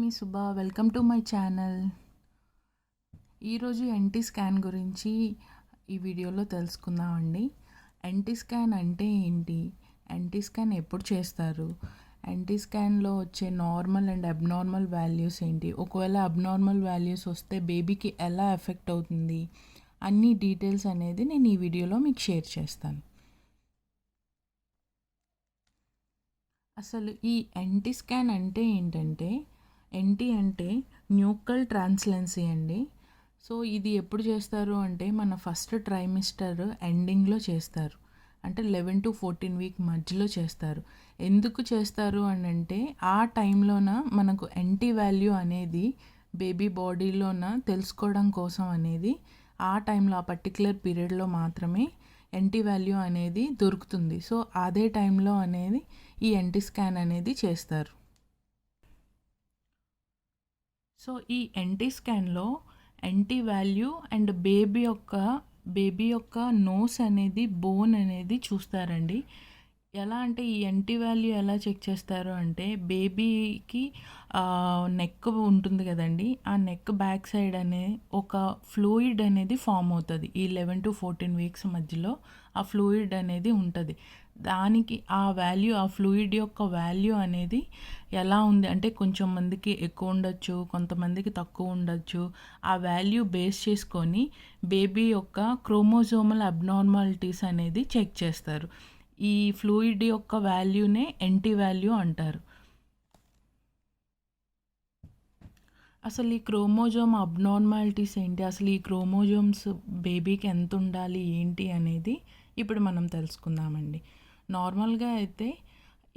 Me Suba. Welcome to my channel. ఈరోజు NT scan గురించి ఈ వీడియోలో తెలుసుకుందామండి. ఎన్టీ స్కాన్ అంటే ఏంటి, ఎన్టీ స్కాన్ ఎప్పుడు చేస్తారు, ఎన్టీ స్కాన్లో వచ్చే నార్మల్ అండ్ అబ్నార్మల్ వాల్యూస్ ఏంటి, ఒకవేళ అబ్నార్మల్ వాల్యూస్ వస్తే బేబీకి ఎలా ఎఫెక్ట్ అవుతుంది, అన్ని డీటెయిల్స్ అనేది నేను ఈ వీడియోలో మీకు షేర్ చేస్తాను. అసలు ఈ ఎన్టీ స్కాన్ అంటే ఏంటంటే, ఎన్టీ అంటే న్యూకల్ ట్రాన్స్లెన్సీ అండి. సో ఇది ఎప్పుడు చేస్తారు అంటే మన ఫస్ట్ ట్రైమిస్టర్ ఎండింగ్లో చేస్తారు, అంటే 11 to 14 వీక్ మధ్యలో చేస్తారు. ఎందుకు చేస్తారు అని అంటే ఆ టైంలోన మనకు ఎన్టీ వాల్యూ అనేది బేబీ బాడీలోన తెలుసుకోవడం కోసం అనేది ఆ టైంలో ఆ పర్టికులర్ పీరియడ్లో మాత్రమే ఎన్టీ వాల్యూ అనేది దొరుకుతుంది. సో అదే టైంలో అనేది ఈ ఎన్టీ స్కాన్ అనేది చేస్తారు. సో ఈ ఎన్టీ స్కాన్లో ఎన్టీ వాల్యూ అండ్ బేబీ యొక్క నోస్ అనేది బోన్ అనేది చూస్తారండి. ఎలా అంటే ఈ ఎన్టీ వాల్యూ ఎలా చెక్ చేస్తారు అంటే బేబీకి నెక్ ఉంటుంది కదండి, ఆ నెక్ బ్యాక్ సైడ్ అనే ఒక ఫ్లూయిడ్ అనేది ఫామ్ అవుతుంది. ఈ 11 to 14 వీక్స్ మధ్యలో ఆ ఫ్లూయిడ్ అనేది ఉంటుంది. దానికి ఆ ఫ్లూయిడ్ యొక్క వాల్యూ అనేది ఎలా ఉంది అంటే కొంచెం మందికి ఎక్కువ ఉండొచ్చు, కొంతమందికి తక్కువ ఉండొచ్చు. ఆ వాల్యూ బేస్ చేసుకొని బేబీ యొక్క క్రోమోజోమల్ అబ్నార్మాలిటీస్ అనేది చెక్ చేస్తారు. ఈ ఫ్లూయిడ్ యొక్క వాల్యూనే ఎన్టీ వాల్యూ అంటారు. అసలు ఈ క్రోమోజోమ్ అబ్నార్మాలిటీస్ ఏంటి, అసలు ఈ క్రోమోజోమ్స్ బేబీకి ఎంత ఉండాలి ఏంటి అనేది ఇప్పుడు మనం తెలుసుకుందామండి. నార్మల్గా అయితే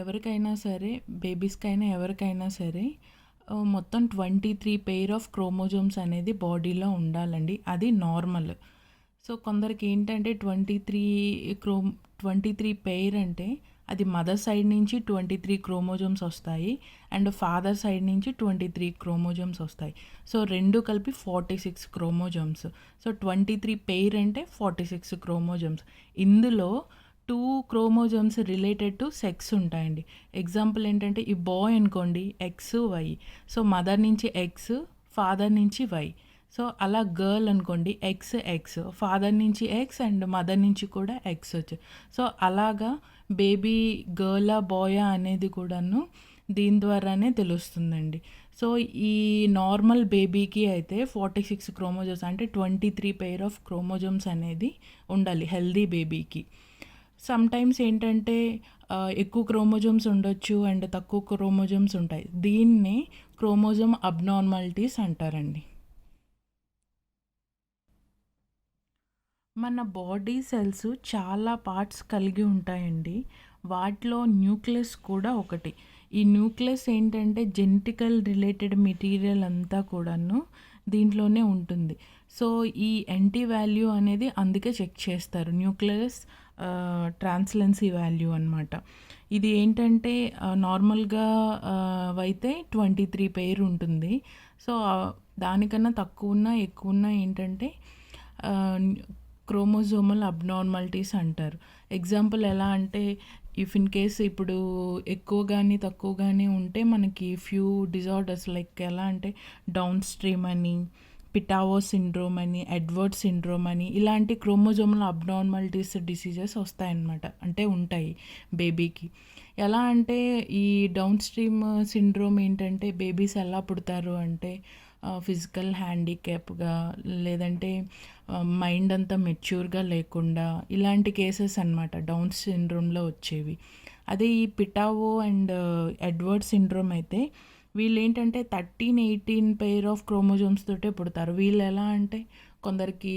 ఎవరికైనా సరే, బేబీస్కైనా ఎవరికైనా సరే మొత్తం 23 పెయిర్ ఆఫ్ క్రోమోజోమ్స్ అనేది బాడీలో ఉండాలండి. అది నార్మల్. సో కొందరికి ఏంటంటే 23 పెయిర్ అంటే అది మదర్ సైడ్ నుంచి 23 క్రోమోజోమ్స్ వస్తాయి అండ్ ఫాదర్ సైడ్ నుంచి 23 క్రోమోజోమ్స్ వస్తాయి. సో రెండు కలిపి 46 క్రోమోజోమ్స్. సో 23 పెయిర్ అంటే 46 క్రోమోజోమ్స్. ఇందులో 2 క్రోమోజోమ్స్ రిలేటెడ్ టు సెక్స్ ఉంటాయండి. ఎగ్జాంపుల్ ఏంటంటే ఈ బాయ్ అనుకోండి, ఎక్స్ వై. సో మదర్ నుంచి ఎక్స్, ఫాదర్ నుంచి వై. సో అలా గర్ల్ అనుకోండి, ఎక్స్ ఫాదర్ నుంచి ఎక్స్ అండ్ మదర్ నుంచి కూడా ఎక్స్ వచ్చు. సో అలాగా బేబీ గర్లా బాయా అనేది కూడాను దీని ద్వారానే తెలుస్తుందండి. సో ఈ నార్మల్ బేబీకి అయితే 46 క్రోమోజోమ్స్ అంటే 23 పెయిర్ ఆఫ్ క్రోమోజోమ్స్ అనేది ఉండాలి హెల్దీ బేబీకి. సమ్ టైమ్స్ ఏంటంటే ఎక్కువ క్రోమోజోమ్స్ ఉండొచ్చు అండ్ తక్కువ క్రోమోజోమ్స్ ఉంటాయి. దీన్నే క్రోమోజోమ్ అబ్నార్మాలిటీస్ అంటారండి. మన బాడీ సెల్స్ చాలా పార్ట్స్ కలిగి ఉంటాయండి. వాటిలో న్యూక్లియస్ కూడా ఒకటి. ఈ న్యూక్లియస్ ఏంటంటే జెనెటికల్ రిలేటెడ్ మెటీరియల్ అంతా కూడాను దీంట్లోనే ఉంటుంది. సో ఈ ఎన్టీ వాల్యూ అనేది అందుకే చెక్ చేస్తారు, న్యూక్లియస్ ట్రాన్స్లెన్సీ వాల్యూ అనమాట. ఇది ఏంటంటే నార్మల్గా అయితే 23 పెయిర్ ఉంటుంది. సో దానికన్నా తక్కువ ఉన్నా ఎక్కువ ఉన్నా ఏంటంటే క్రోమోజోమల్ అబ్నార్మాలిటీస్ అంటారు. ఎగ్జాంపుల్ ఎలా అంటే ఇఫ్ ఇన్ కేస్ ఇప్పుడు ఎక్కువ కానీ తక్కువ కానీ ఉంటే మనకి ఫ్యూ డిజార్డర్స్ లైక్ ఎలా అంటే డౌన్ స్ట్రీమ్ అని, పిటావో సిండ్రోమ్ అని, ఎడ్వర్డ్ సిండ్రోమ్ అని ఇలాంటి క్రోమోజోమల్ అబ్నార్మాలిటీస్ డిసీజెస్ వస్తాయన్నమాట, అంటే ఉంటాయి బేబీకి. ఎలా అంటే ఈ డౌన్ స్ట్రీమ్ సిండ్రోమ్ ఏంటంటే బేబీస్ ఎలా పుడతారు అంటే ఫిజికల్ హ్యాండిక్యాప్గా, లేదంటే మైండ్ అంతా మెచ్యూర్గా లేకుండా, ఇలాంటి కేసెస్ అన్నమాట డౌన్ సిండ్రోమ్లో వచ్చేవి. అదే ఈ పిటావో అండ్ ఎడ్వర్డ్ సిండ్రోమ్ అయితే వీళ్ళు ఏంటంటే 13-18 పెయిర్ ఆఫ్ క్రోమోజోమ్స్ తోటే పుడతారు. వీళ్ళు ఎలా అంటే కొందరికి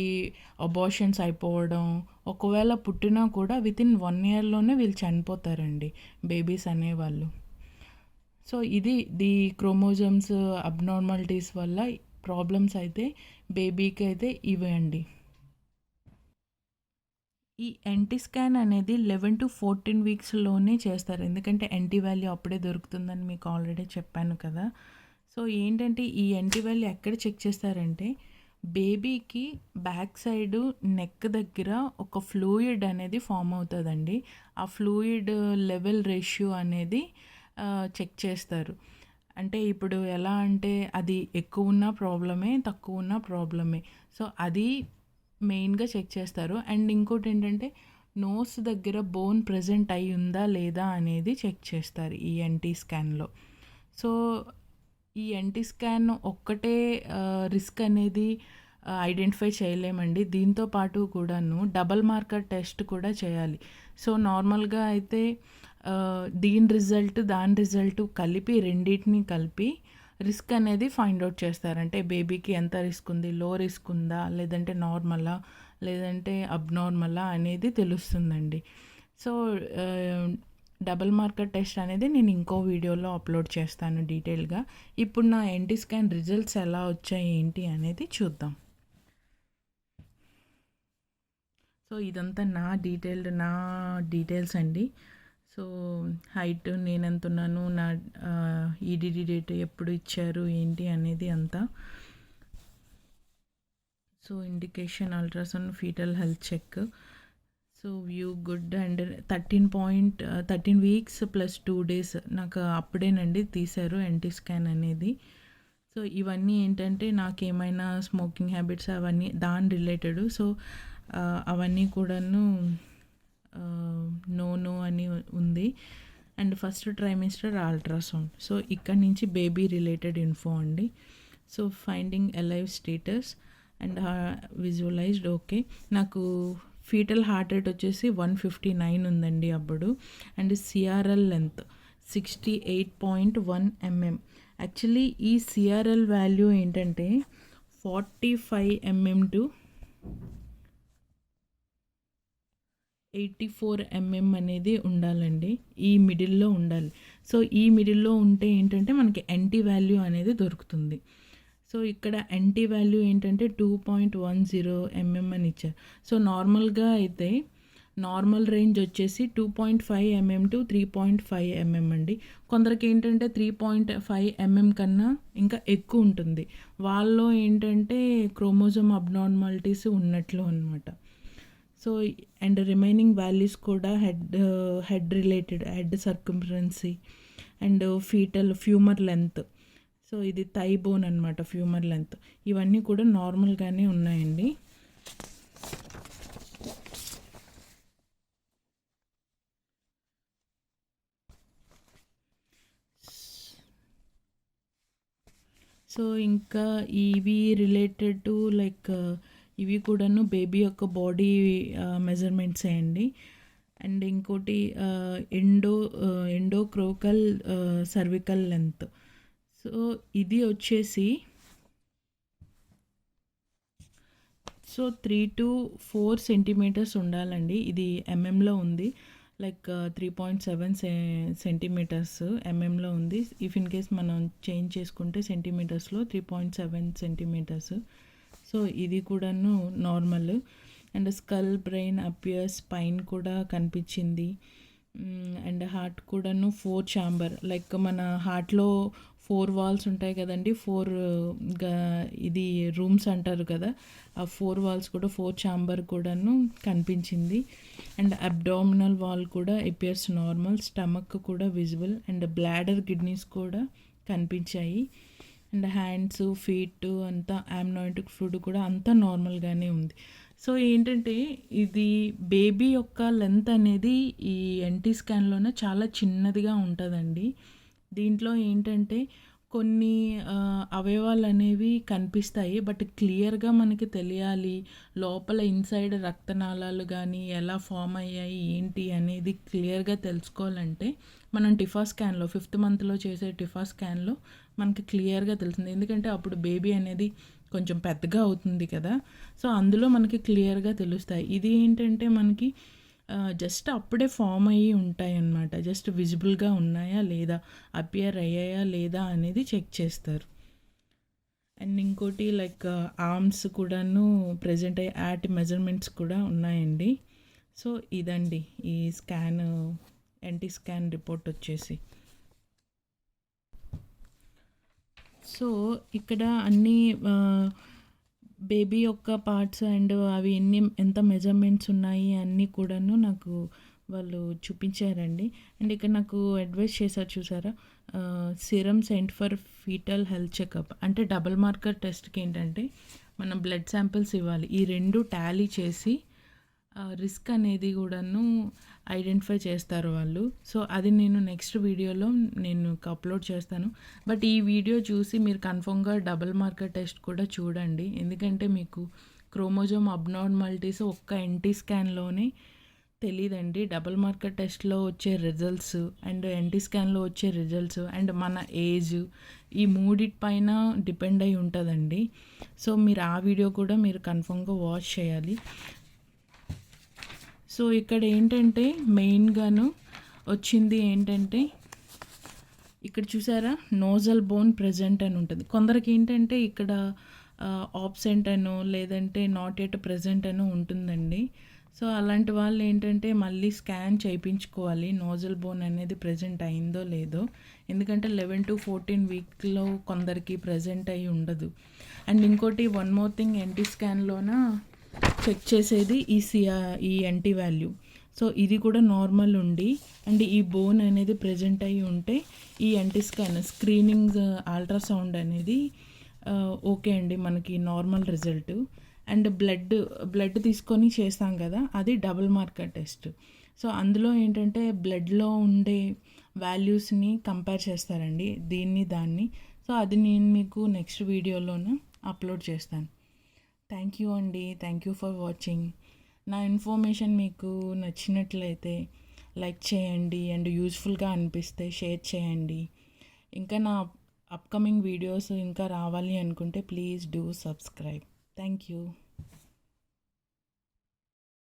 అబార్షన్స్ అయిపోవడం, ఒకవేళ పుట్టినా కూడా వితిన్ 1 yearలోనే వీళ్ళు చనిపోతారండి బేబీస్ అనేవాళ్ళు. సో ది క్రోమోజోమ్స్ అబ్నార్మాలిటీస్ వల్ల ప్రాబ్లమ్స్ అయితే బేబీకి అయితే ఇవే అండి. ఈ ఎన్టీ స్కాన్ అనేది 11 to 14 వీక్స్లోనే చేస్తారు, ఎందుకంటే ఎన్టీ వాల్యూ అప్పుడే దొరుకుతుందని మీకు ఆల్రెడీ చెప్పాను కదా. సో ఏంటంటే ఈ ఎన్టీ వాల్యూ ఎక్కడ చెక్ చేస్తారంటే బేబీకి బ్యాక్ సైడ్ నెక్ దగ్గర ఒక ఫ్లూయిడ్ అనేది ఫామ్ అవుతుందండి. ఆ ఫ్లూయిడ్ లెవెల్ రేషియో అనేది చెక్ చేస్తారు. అంటే ఇప్పుడు ఎలా అంటే అది ఎక్కువ ఉన్న ప్రాబ్లమే, తక్కువ ఉన్న ప్రాబ్లమే. సో, అది మెయిన్‌గా చెక్ చేస్తారు. అండ్ ఇంకోటేంటంటే నోస్ దగ్గర బోన్ ప్రెజెంట్ అయ్యి ఉందా లేదా అనేది చెక్ చేస్తారు ఈ ఎన్‌టీ స్కాన్‌లో. సో, ఈ ఎన్‌టీ స్కాన్ ఒక్కటే రిస్క్ అనేది ఐడెంటిఫై చేయలేమండి. దీంతో పాటు కూడాను డబుల్ మార్కర్ టెస్ట్ కూడా చేయాలి. సో, నార్మల్‌గా అయితే దీని రిజల్ట్, దాని రిజల్ట్ కలిపి రెండిటిని కలిపి రిస్క్ అనేది ఫైండ్ ఔట్ చేస్తారు. అంటే బేబీకి ఎంత రిస్క్ ఉంది, లో రిస్క్ ఉందా, లేదంటే నార్మలా, లేదంటే అబ్‌నార్మలా అనేది తెలుస్తుందండి. సో, డబుల్ మార్కర్ టెస్ట్ అనేది నేను ఇంకో వీడియోలో అప్లోడ్ చేస్తాను డీటెయిల్‌గా. ఇప్పుడు నా ఎన్‌టీ స్కాన్ రిజల్ట్స్ ఎలా వచ్చాయి ఏంటి అనేది చూద్దాం. సో, ఇదంతా నా డీటెయిల్స్ అండి. సో, హైట్ నేనెంతున్నాను, నా ఈడీడీ డేట్ ఎప్పుడు ఇచ్చారు ఏంటి అనేది అంతా. So, indication ultrasound fetal health check. So, view good and 13 weeks plus 2 days నాకు అప్పుడేనండి తీశారు ఎన్‌టీ స్కాన్ అనేది. సో, ఇవన్నీ ఏంటంటే నాకేమైనా స్మోకింగ్ హ్యాబిట్స్ అవన్నీ దాని రిలేటెడ్. సో, అవన్నీ కూడాను నో అని ఉంది. And first trimester ultrasound. So, ఇక్కడ నుంచి బేబీ రిలేటెడ్ ఇన్ఫో అండి. So, finding alive status and visualised okay. నాకు ఫీటల్ హార్ట్ రేట్ వచ్చేసి 159 ఉందండి అప్పుడు. And CRL length 68.1 mm. Actually ఈ సిఆర్ఎల్ వాల్యూ ఏంటంటే 45 mm టు 84 mm అనేది ఉండాలండి. ఈ మిడిల్‌లో ఉండాలి. సో, ఈ మిడిల్‌లో ఉంటే ఏంటంటే మనకి ఎన్‌టీ వాల్యూ అనేది దొరుకుతుంది. సో, ఇక్కడ ఎన్‌టీ వాల్యూ ఏంటంటే 2.10 mm అని ఇచ్చారు. సో, నార్మల్‌గా అయితే నార్మల్ రేంజ్ వచ్చేసి 2.5 mm టు 3.5 mm అండి. కొందరికి ఏంటంటే 3.5 mm కన్నా ఇంకా ఎక్కువ ఉంటుంది. వాళ్ళలో ఏంటంటే క్రోమోజోమ్ అబ్నార్మాలిటీస్ ఉన్నట్లు అనమాట. సో, అండ్ రిమైనింగ్ వాల్యూస్ కూడా head related, head circumference and femur length. So, ఇది థై బోన్ అనమాట ఫ్యూమర్ లెంత్. ఇవన్నీ కూడా నార్మల్గానే ఉన్నాయండి. సో, ఇంకా ఇవి రిలేటెడ్ టు లైక్ ఇవి కూడాను బేబీ యొక్క బాడీ మెజర్మెంట్సే అండి. అండ్ ఇంకోటి ఎండోక్రోకల్ సర్వికల్ లెంత్. సో, ఇది వచ్చేసి 3 to 4 సెంటీమీటర్స్ ఉండాలండి. ఇది ఎంఎంలో ఉంది. లైక్ 3.7 సెంటీమీటర్స్ ఎంఎంలో ఉంది. ఇఫ్ ఇన్ కేస్ మనం చేంజ్ చేసుకుంటే సెంటీమీటర్స్లో 3.7 సెంటీమీటర్స్. సో, ఇది కూడాను normal. And skull, brain, appear, spine కూడా కనిపించింది. అండ్ హార్ట్ కూడాను 4 ఛాంబర్, లైక్ మన హార్ట్లో 4 వాల్స్ ఉంటాయి కదండి. ఇది రూమ్స్ అంటారు కదా, ఆ 4 వాల్స్ కూడా 4 ఛాంబర్ కూడాను కనిపించింది. అండ్ అబ్డామినల్ వాల్ కూడా అపియర్స్ నార్మల్. స్టమక్ కూడా విజిబుల్. అండ్ బ్లాడర్, కిడ్నీస్ కూడా కనిపించాయి. అండ్ హ్యాండ్స్, ఫీట్ అంతా ఆమ్నోటిక్ ఫ్లూయిడ్ కూడా అంతా నార్మల్గానే ఉంది. సో, ఏంటంటే ఇది బేబీ యొక్క లెంత్ అనేది ఈ ఎన్‌టీ స్కాన్‌లోనే చాలా చిన్నదిగా ఉంటుందండి. దీంట్లో ఏంటంటే కొన్ని అవయవాలు అనేవి కనిపిస్తాయి. బట్ క్లియర్‌గా మనకి తెలియాలి, లోపల ఇన్సైడ్ రక్తనాళాలు కానీ ఎలా ఫామ్ అయ్యాయి ఏంటి అనేది క్లియర్‌గా తెలుసుకోవాలంటే మనం టిఫా స్కాన్‌లో 5th మంత్లో చేసే టిఫా స్కాన్‌లో మనకి క్లియర్‌గా తెలుస్తుంది. ఎందుకంటే అప్పుడు బేబీ అనేది కొంచెం పెద్దగా అవుతుంది కదా. సో, అందులో మనకి క్లియర్‌గా తెలుస్తాయి. ఇది ఏంటంటే మనకి జస్ట్ అప్పుడే ఫామ్ అయ్యి ఉంటాయి అన్నమాట. జస్ట్ విజిబుల్గా ఉన్నాయా లేదా, అపియర్ అయ్యాయా లేదా అనేది చెక్ చేస్తారు. అండ్ ఇంకోటి లైక్ ఆర్మ్స్ కూడాను ప్రెజెంట్ అయ్యే యాట్ మెజర్మెంట్స్ కూడా ఉన్నాయండి. సో, ఇదండి ఈ ఎన్‌టీ స్కాన్ రిపోర్ట్ వచ్చేసి. సో, ఇక్కడ అన్నీ బేబీ యొక్క పార్ట్స్ అండ్ అవి ఎంత మెజర్మెంట్స్ ఉన్నాయి అన్నీ కూడాను నాకు వాళ్ళు చూపించారండి. అండ్ ఇక్కడ నాకు అడ్వైస్ చేశారు చూసారా, serum sent for fetal health checkup. అంటే డబుల్ మార్కర్ టెస్ట్కి ఏంటంటే మనం బ్లడ్ శాంపిల్స్ ఇవ్వాలి. ఈ రెండు టాలీ చేసి రిస్క్ అనేది కూడాను ఐడెంటిఫై చేస్తారు వాళ్ళు. సో అది నేను నెక్స్ట్ వీడియోలో నేను అప్లోడ్ చేస్తాను. బట్ ఈ వీడియో చూసి మీరు కన్ఫర్మ్గా డబుల్ మార్కర్ టెస్ట్ కూడా చూడండి. ఎందుకంటే మీకు క్రోమోజోమ్ అబ్నార్మాలిటీస్ ఒక్క ఎన్టీ స్కాన్లోనే తెలియదండి. డబుల్ మార్కర్ టెస్ట్లో వచ్చే రిజల్ట్స్ అండ్ ఎన్టీ స్కాన్లో వచ్చే రిజల్ట్స్ అండ్ మన ఏజ్, ఈ మూడిటి పైన డిపెండ్ అయి ఉంటుందండి. సో మీరు ఆ వీడియో కూడా మీరు కన్ఫర్మ్గా వాచ్ చేయాలి. సో ఇక్కడ ఏంటంటే మెయిన్గాను వచ్చింది ఏంటంటే, ఇక్కడ చూసారా నోజల్ బోన్ ప్రెజెంట్ అని ఉంటుంది. కొందరికి ఏంటంటే ఇక్కడ ఆబ్సెంట్ అనో లేదంటే నాట్ ఎట్ ప్రెజెంట్ అనో ఉంటుందండి. సో అలాంటి వాళ్ళు ఏంటంటే మళ్ళీ స్కాన్ చేయించుకోవాలి నోజల్ బోన్ అనేది ప్రెజెంట్ అయిందో లేదో. ఎందుకంటే 11 to 14 వీక్లో కొందరికి ప్రెజెంట్ అయి ఉండదు. అండ్ ఇంకోటి వన్ మోర్ థింగ్, ఎన్టీ స్కాన్లోన చెక్ చేసేది ఈ ఎన్టీ వాల్యూ. సో ఇది కూడా నార్మల్ ఉండి అండ్ ఈ బోన్ అనేది ప్రెజెంట్ అయ్యి ఉంటే ఈ ఎన్టీ స్క్రీనింగ్ అల్ట్రాసౌండ్ అనేది ఓకే అండి, మనకి నార్మల్ రిజల్ట్. అండ్ బ్లడ్ తీసుకొని చేస్తాం కదా, అది డబుల్ మార్కర్ టెస్ట్. సో అందులో ఏంటంటే బ్లడ్లో ఉండే వాల్యూస్ని కంపేర్ చేస్తారండి, దాన్ని. సో అది నేను మీకు నెక్స్ట్ వీడియోలోనే అప్లోడ్ చేస్తాను. థ్యాంక్ యూ అండి, థ్యాంక్ యూ ఫర్ వాచింగ్. నా ఇన్ఫర్మేషన్ మీకు నచ్చినట్లయితే లైక్ చేయండి అండ్ యూస్ఫుల్గా అనిపిస్తే షేర్ చేయండి. ఇంకా నా అప్కమింగ్ వీడియోస్ ఇంకా రావాలి అనుకుంటే please do subscribe. Thank you.